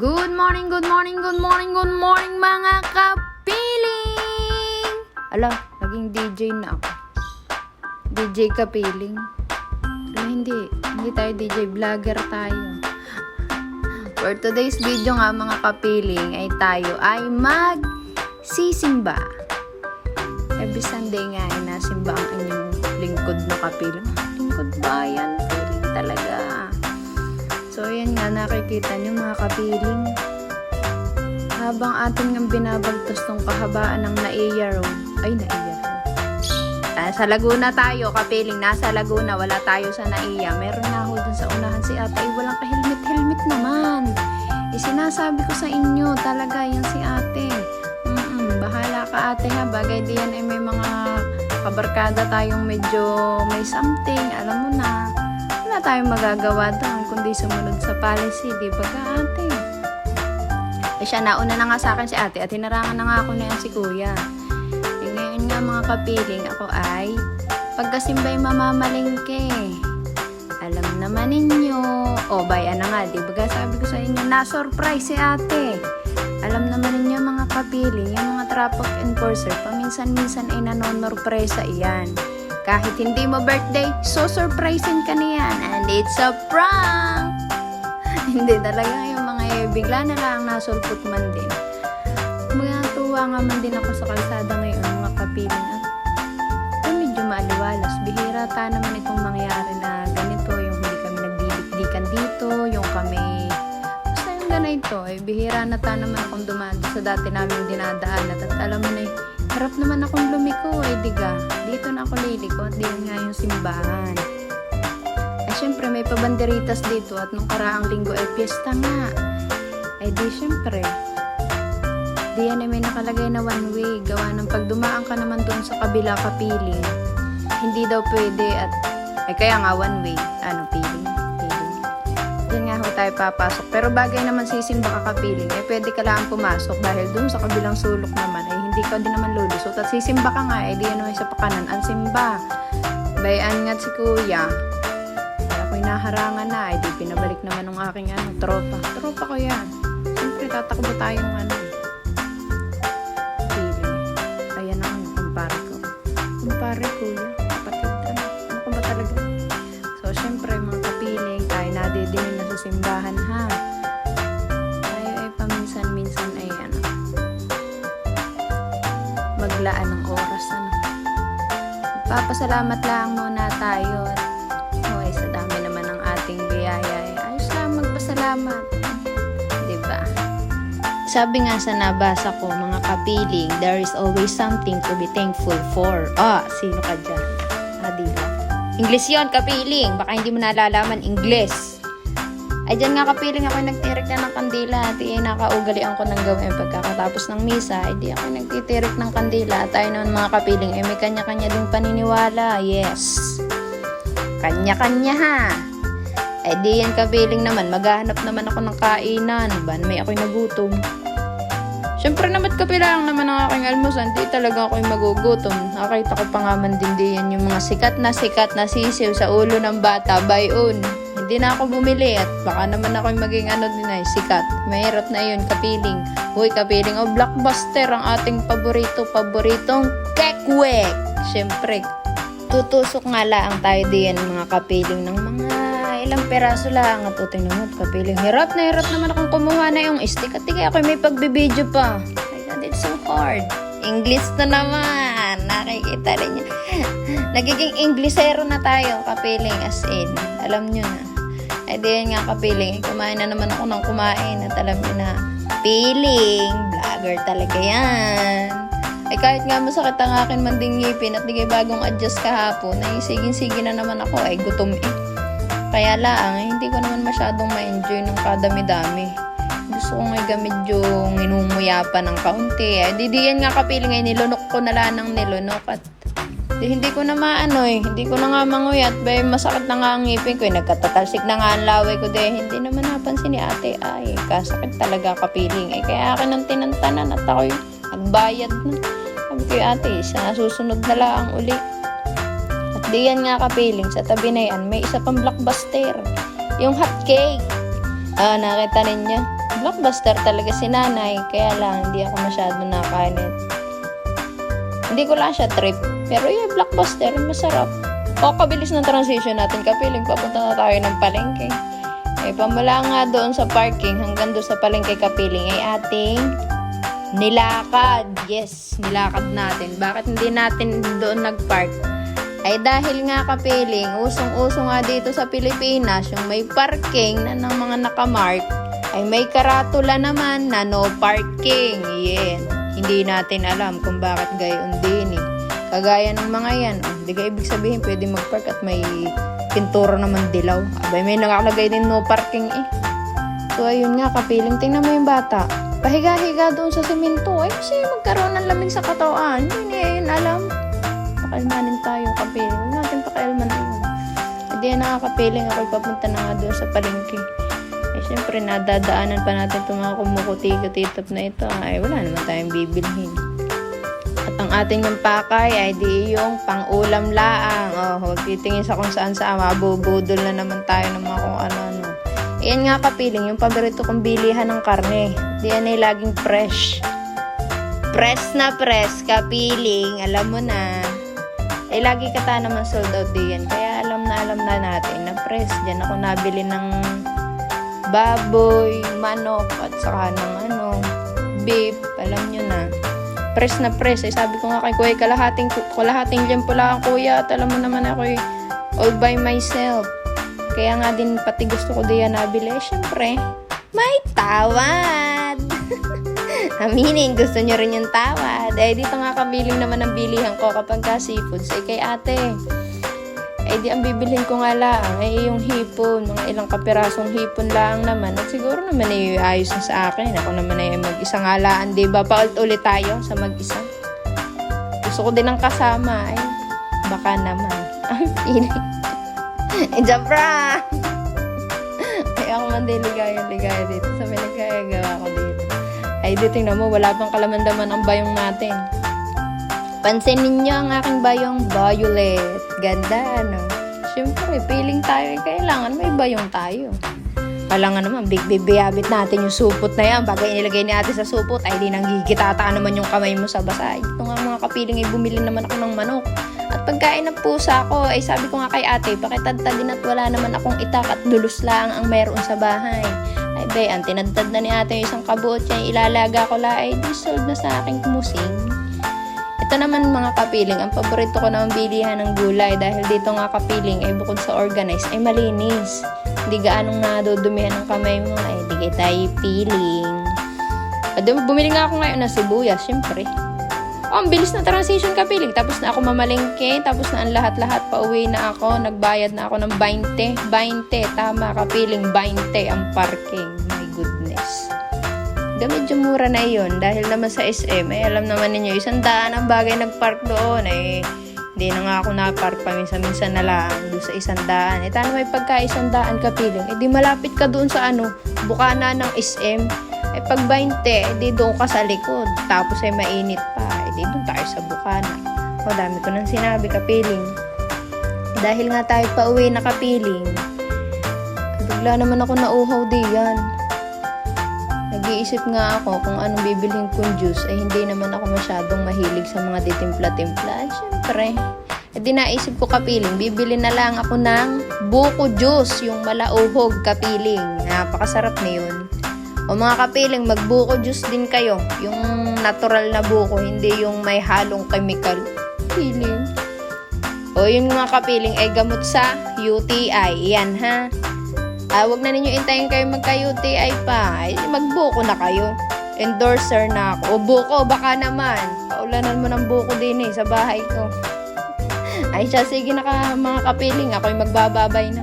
Good morning, good morning, good morning, good morning mga kapiling! Ala, naging DJ na ako. DJ kapiling. Ala, hindi tayo DJ, vlogger tayo. For today's video nga mga kapiling ay tayo ay magsisimba. Every Sunday nga ay nasimba ang inyong lingkod na kapiling. Lingkod ba yan? Piling talaga. So, ayan nga, nakikita nyo mga kapiling. Habang atin nga binabagtos tong kahabaan ng Naiya Road. Ay, Naiya Road. Nasa Laguna tayo, kapiling. Nasa Laguna, wala tayo sa Naiya. Meron na ako dun sa unahan si ate. Ay, walang ka-helmet naman. Sinasabi ko sa inyo, talaga, yan si ate. Bahala ka ate ha. Bagay diyan ay may mga kabarkada tayong medyo may something. Alam mo na. Wala tayong magagawa doon kundi sumunod sa policy, di ba ka ate? Eh siya, nauna na nga sa akin si ate at hinarangan na nga ako na yan si kuya. Eh ngayon nga mga kapiling, ako ay pagkasimbay mamamalingke. Alam naman ninyo, o bayan na nga, di ba sabi ko sa inyo, na-surprise si ate. Alam naman ninyo mga kapiling, yung mga traffic enforcer, paminsan-minsan ay nanon-norpresa iyan. Kahit hindi mo birthday, so surprising ka niyan. And it's a prank! Hindi talaga yung mga bigla na lang nasulpot man din. Tuwa nga man din ako sa kalsada ngayon, mga kapiling. At medyo maaliwalas. Bihira ta naman itong mangyari na ganito, yung hindi kami nagdidikdikan dito, yung kami... Basta yung ganito, bihira na ta naman akong dumaan sa dati namin dinadaan. At alam mo na harap naman akong lumiko diga. Dito na ako liliko at diyan nga yung simbahan. Ay syempre may pabanderitas dito at nung karaang linggo ay piyesta nga. Ay di syempre. Diyan ay may nakalagay na one way. Gawa ng pag dumaan ka naman doon sa kabila kapiling. Hindi daw pwede at ay kaya nga one way. Ano piling? Diyan nga ho tayo papasok. Pero bagay naman sisimba ka kapiling. Eh pwede ka lang pumasok dahil doon sa kabilang sulok naman ay hindi ka din naman lulusot. At sisimba ka nga diyan naman sa pakanan. Ang simba. Bayan nga si kuya. Kaya ako'y naharangan na. Di pinabalik naman ng aking tropa. Tropa ko yan. Siyempre tatakbo tayong piling. Ayan ang kumpare ko. Kumpare kuya. Kapatid ano ko ba talaga? So syempre mga kapiling tayo nadidinin na sa simbahan ha. Tayo ay paminsan-minsan ay maglaan ng oras Papasalamat lang muna tayo at sa dami naman ng ating biyaya ayos lang magpasalamat, diba? Sabi nga sa nabasa ko mga kapiling, there is always something to be thankful for. Sino ka dyan? Diba? English yon kapiling, baka hindi mo nalalaman English. Ay dyan nga kapiling ako nagtirik na ng kandila at nakaugalian ko ng gawin pagkakatapos ng misa. Ay di ako nagtitirik ng kandila at tayo naman mga kapiling may kanya-kanya din paniniwala. Yes, kanya-kanya ha. Ay di yan kapiling naman, maghahanap naman ako ng kainan ba may ako'y nagutom. Syempre naman kapilang naman ang aking almusan, di talaga ako'y magugutom. Nakita ko pa nga man din diyan yung mga sikat na sisiw sa ulo ng bata, bayon. Hindi na ako bumili at baka naman ako'y maging sikat. Mahirap na yun kapiling. Uy kapiling, Blockbuster ang ating paboritong kekwek. Syempre, tutusok nga lang tayo diyan mga kapiling ng mga ilang peraso lang at tingnan mo kapiling. Hirap naman akong kumuha na yung stick at tigay ako'y may pagbibideo pa. My God, it's so hard. English na naman. Nakikita rin yun. Nagiging Englishero na tayo kapiling as in. Alam nyo na. Ay diyan nga kapiling. Kumain na naman ako ng kumain at alam nyo na. Piling. Vlogger talaga yan. Ay kahit nga masakit ang akin manding ngipin at digay bagong adjust kahapon. Ay sigin-sigin na naman ako. Ay gutom Kaya lang, hindi ko naman masyadong ma-enjoy ng kadami-dami. Gusto ko nga medyo inumuya pa ng kaunti. Di diyan nga kapiling ay nilunok ko na lang ng nilunok at hindi ko na hindi ko na nga manguyat. Masakit na nga ang ngipin ko. Nagkatatalsik na nga ang laway ko. Hindi naman napansin ni ate. Ay, kasakit talaga kapiling. Kaya akin ang tinantanan at ako'y nagbayad na. Sabi ko ate, sa susunod na lang uli. Diyan nga kapiling, sa tabi na yan, may isa pang Blockbuster. Yung hot cake. Nakita ninyo? Blockbuster talaga si nanay. Kaya lang, hindi ako masyado nakainit. Hindi ko lang siya trip. Pero yung blockbuster, masarap. Kabilis ng transition natin, kapiling. Papunta na tayo ng palengke. Pamula nga doon sa parking hanggang doon sa palengke kapiling ay ating nilakad. Yes, nilakad natin. Bakit hindi natin doon nagpark? Ay dahil nga kapiling, usong-uso nga dito sa Pilipinas, yung may parking na ng mga nakamark, ay may karatula naman na no parking. Yan. Hindi natin alam kung bakit gayon din eh. Kagaya ng mga yan, hindi ka ibig sabihin pwede magpark at may pintura naman dilaw. Abay, may nakalagay din no parking eh. So ayun nga kapiling, tingnan mo yung bata. Pahiga-higa doon sa simento. Ay kasi magkaroon ng lamig sa katawan. Hindi yun alam. Pakalmanin tayo kapiling. Huwag natin pakalmanin. Hindi yan nakakapiling. Ako'y papunta na nga doon sa palengke. Siyempre nadadaanan pa natin itong mga kumukuti-kutitap na ito. Ay wala naman tayong bibilhin. At ang ating yung pakay ay di yung pang-ulam laang. Huwag titingin sa kung saan mabubudol na naman tayo ng mga kung ano-ano. Iyan nga kapiling, yung paborito kong bilihan ng karne. Di yan ay laging fresh. Press na press, kapiling. Alam mo na. Lagi kata naman sold out diyan. Kaya alam na natin na press. Diyan ako nabili ng baboy, manok, at saka ng beef. Alam nyo na. Press na press. Sabi ko nga kay kuya, kalahating limpo lang kuya. At alam mo naman ako all by myself. Kaya nga din pati gusto ko diyan nabili. Siyempre, may tawad. Aminin, gusto nyo rin yung tawad. Dito nga kabiling naman ang bilihan ko kapag ka seafoods. Kay ate. Di ang bibilhin ko nga lang. Yung hipon. Mga ilang kapirasong hipon lang naman. At siguro naman ayos na sa akin. Ako naman mag-isa nga laan. Diba? Paulit-ulit tayo sa mag-isa. Gusto ko din ang kasama. Baka naman. Ang piling. Jabra! Ako man din ligaya dito. Sa may nagkagawa ko dito. Dito tingnan mo, wala pang kalamandaman ang bayong natin. Pansinin niyo ang aking bayong violet. Ganda, no? Siyempre, feeling tayo. Kailangan may bayong tayo. Kailangan naman, bibiyabit natin yung supot na yan. Bagay nilagay ni ate sa supot, ay di nanggigitataan naman yung kamay mo sa basa. Ito nga mga kapiling, bumili naman ako ng manok. At pagkain ng pusa ko, sabi ko nga kay ate, pakitadtadin at wala naman akong itak at dulos lang ang mayroon sa bahay. Ay bay, ang tinadtad na ni ate yung isang kabuot siya, ilalaga ko la, ay dissolve na sa aking kumusing. Ito naman mga kapiling, ang paborito ko naman bilihan ng gulay dahil dito nga kapiling ay bukod sa organized ay malinis. Hindi gaanong nadudumihan ng kamay mo, di kayo tayo piling. Bumili nga ako ngayon ng sibuyas, syempre. Ang bilis na transition kapiling. Tapos na ako mamalengke. Tapos na ang lahat-lahat. Pauwi na ako. Nagbayad na ako ng 20. 20. Tama kapiling. 20 ang parking. My goodness. Medyo mura na yun. Dahil naman sa SM. Alam naman ninyo. 100 ang bagay nagpark doon. Hindi na nga ako napark. Paminsan-minsan na lang. Doon sa 100. Tano may pagka 100 kapiling. Di malapit ka doon sa bukana ng SM. Pag 20, di doon ka sa likod. Tapos mainit pa. Di doon tayo sa bukana. Dami ko nang sinabi, kapiling. Dahil nga tayo pa uwi na kapiling. Bigla naman ako nauhaw diyan. Nag-iisip nga ako kung anong bibilhin kong juice. Hindi naman ako masyadong mahilig sa mga ditimpla-timpla. Siyempre. Di naisip ko kapiling. Bibili na lang ako ng buko juice. Yung malauhog kapiling. Napakasarap na yun. O mga kapiling, magbuko juice din kayo. Yung natural na buko, hindi yung may halong chemical. Piling. O yung mga kapiling ay gamot sa UTI. Yan ha. Wag na ninyo intayin kayo magka-UTI pa. Magbuko na kayo. Endorser na ako. O buko, baka naman. Paulanan mo ng buko din sa bahay ko. Siya, sige na mga kapiling. Ako'y magbababay na.